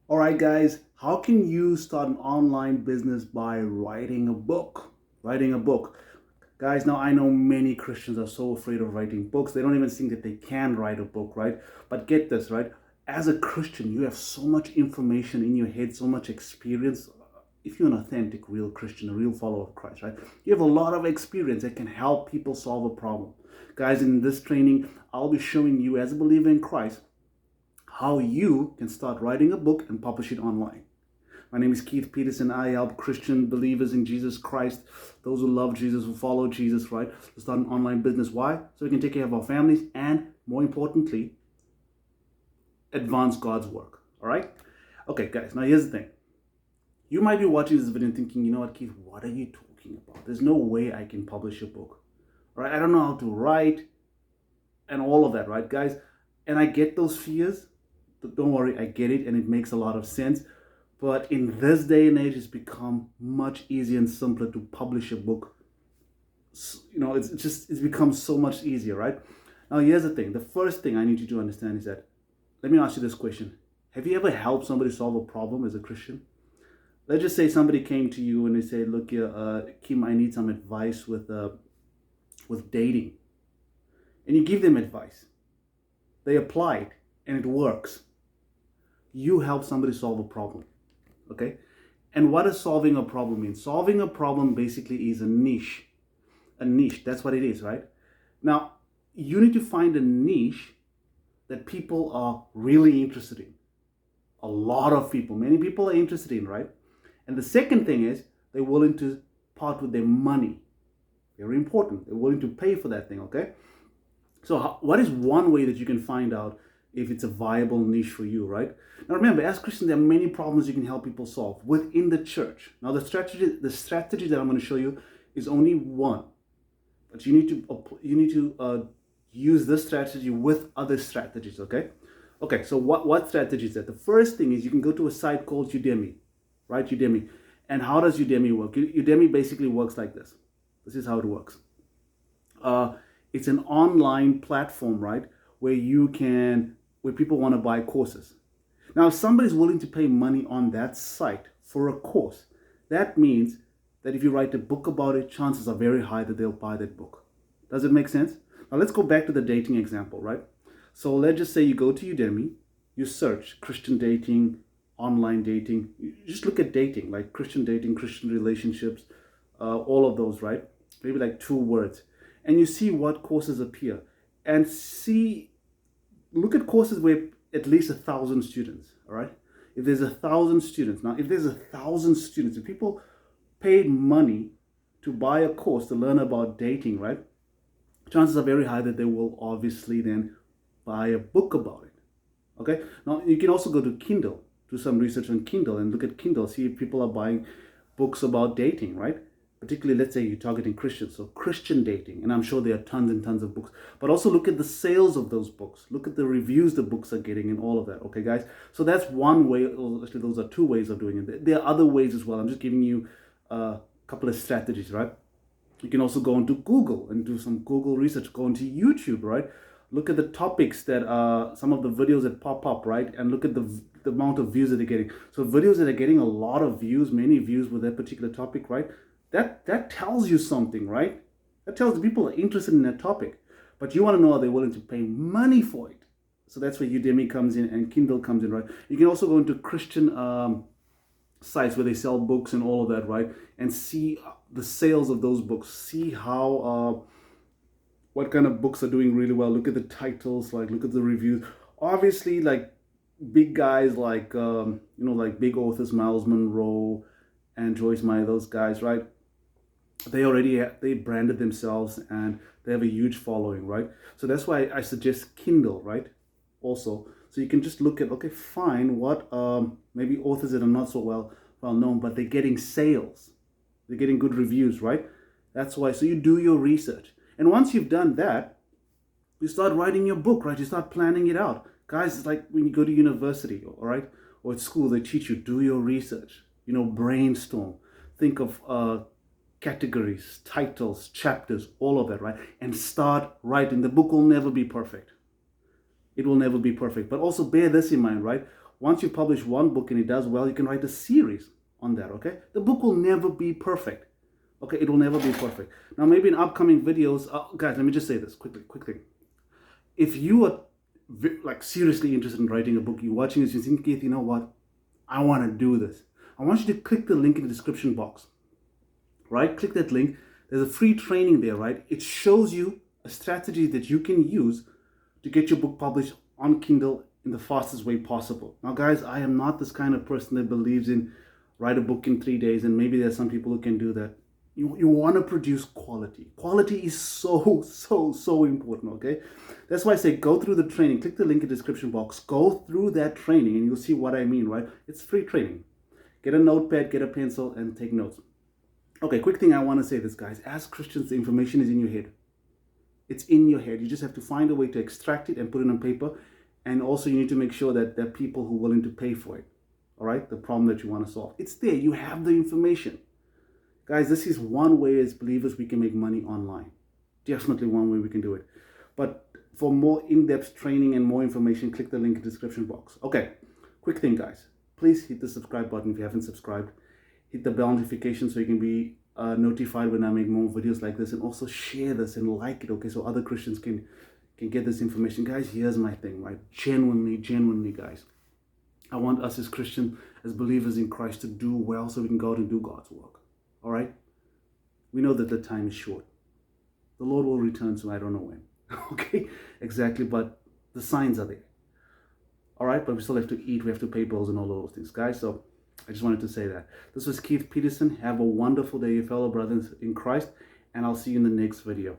All right, guys, how can you start an online business by writing a book? Writing a book. Guys, now I know many Christians are so afraid of writing books. They don't even think that they can write a book, right? But get this, right? As a Christian, you have so much information in your head, so much experience. If you're an authentic, real Christian, a real follower of Christ, right? You have a lot of experience that can help people solve a problem. Guys, in this training, I'll be showing you, as a believer in Christ, how you can start writing a book and publish it online. My name is Keith Peterson. I help Christian believers in Jesus Christ, those who love Jesus, who follow Jesus, right, to start an online business. Why? So we can take care of our families and, more importantly, advance God's work. All right? Okay, guys, now here's the thing. You might be watching this video and thinking, you know what, Keith, what are you talking about? There's no way I can publish a book. All right? I don't know how to write and all of that, right, guys? And I get those fears. Don't worry, I get it, and it makes a lot of sense. But in this day and age, it's become much easier and simpler to publish a book. It's become so much easier, right? Now, here's the thing. The first thing I need you to understand is that, let me ask you this question. Have you ever helped somebody solve a problem as a Christian? Let's just say somebody came to you and they say, look, Kim, I need some advice with dating. And you give them advice. They apply it, and it works. You help somebody solve a problem. Okay? And what does solving a problem mean? Solving a problem basically is a niche. A niche, that's what it is, right? Now, you need to find a niche that people are really interested in. A lot of people, many people are interested in, right? And the second thing is they're willing to part with their money. Very important. They're willing to pay for that thing, okay? So what is one way that you can find out if it's a viable niche for you, right? Now remember, as Christians, there are many problems you can help people solve within the church. Now the strategy that I'm going to show you is only one, but you need to use this strategy with other strategies, okay? Okay, so what strategy is that? The first thing is you can go to a site called Udemy, right? Udemy. And how does Udemy work? Udemy basically works like this. This is how it works. It's an online platform, right, where people want to buy courses. Now, if somebody's willing to pay money on that site for a course, that means that if you write a book about it, chances are very high that they'll buy that book. Does it make sense? Now, let's go back to the dating example, right? So let's just say you go to Udemy, you search Christian dating, online dating. You just look at dating, like Christian dating, Christian relationships, all of those, right? Maybe like 2 words. And you see what courses appear. And look at courses where at least 1,000 students, all right? If there's 1,000 students, now if there's 1,000 students, if people paid money to buy a course to learn about dating, right? Chances are very high that they will obviously then buy a book about it. Okay? Now you can also go to Kindle, do some research on Kindle and look at Kindle, see if people are buying books about dating, right? Particularly, let's say you're targeting Christians, so Christian dating, and I'm sure there are tons and tons of books. But also look at the sales of those books. Look at the reviews the books are getting and all of that, okay, guys? So that's one way, or actually those are 2 ways of doing it. There are other ways as well. I'm just giving you a couple of strategies, right? You can also go into Google and do some Google research. Go into YouTube, right? Look at the topics that some of the videos that pop up, right? And look at the amount of views that they're getting. So videos that are getting a lot of views, many views with that particular topic, right? That tells you something, right? That tells the people are interested in that topic. But you want to know, are they willing to pay money for it? So that's where Udemy comes in and Kindle comes in, right? You can also go into Christian sites where they sell books and all of that, right? And see the sales of those books. See how what kind of books are doing really well. Look at the titles, like look at the reviews. Obviously, like big guys like like big authors, Miles Monroe and Joyce Meyer, those guys, right? They branded themselves and they have a huge following, right? So that's why I suggest Kindle, right? Also, so you can just look at, okay, fine, what maybe authors that are not so well known, but they're getting sales, they're getting good reviews, right? That's why. So you do your research, and once you've done that, you start writing your book, right? You start planning it out, guys. It's like when you go to university, all right, or at school, they teach you, do your research, brainstorm, think of categories, titles, chapters, all of that, right? And start writing. The book will never be perfect. It will never be perfect. But also bear this in mind, right? Once you publish one book and it does well, you can write a series on that, okay? The book will never be perfect, okay? It will never be perfect. Now, maybe in upcoming videos, guys, let me just say this quickly. If you are like seriously interested in writing a book, you're watching this, you think, Keith, you know what? I want to do this. I want you to click the link in the description box, right? Click that link. There's a free training there, right? It shows you a strategy that you can use to get your book published on Kindle in the fastest way possible. Now, guys, I am not this kind of person that believes in write a book in 3 days, and maybe there's some people who can do that. You want to produce quality. Quality is so important, okay? That's why I say go through the training. Click the link in the description box. Go through that training and you'll see what I mean, right? It's free training. Get a notepad, get a pencil, and take notes. Okay, quick thing I want to say this, guys. As Christians, the information is in your head. It's in your head. You just have to find a way to extract it and put it on paper. And also you need to make sure that there are people who are willing to pay for it. All right? The problem that you want to solve. It's there. You have the information. Guys, this is one way as believers we can make money online. Definitely one way we can do it. But for more in-depth training and more information, click the link in the description box. Okay, quick thing, guys. Please hit the subscribe button if you haven't subscribed. Hit the bell notification so you can be notified when I make more videos like this. And also share this and like it, okay, so other Christians can get this information. Guys, here's my thing, right? Genuinely, guys. I want us as Christians, as believers in Christ, to do well so we can go out and do God's work. All right? We know that the time is short. The Lord will return soon. I don't know when. Okay? Exactly. But the signs are there. All right? But we still have to eat. We have to pay bills and all those things, guys. So I just wanted to say that. This was Keith Peterson. Have a wonderful day, fellow brothers in Christ. And I'll see you in the next video.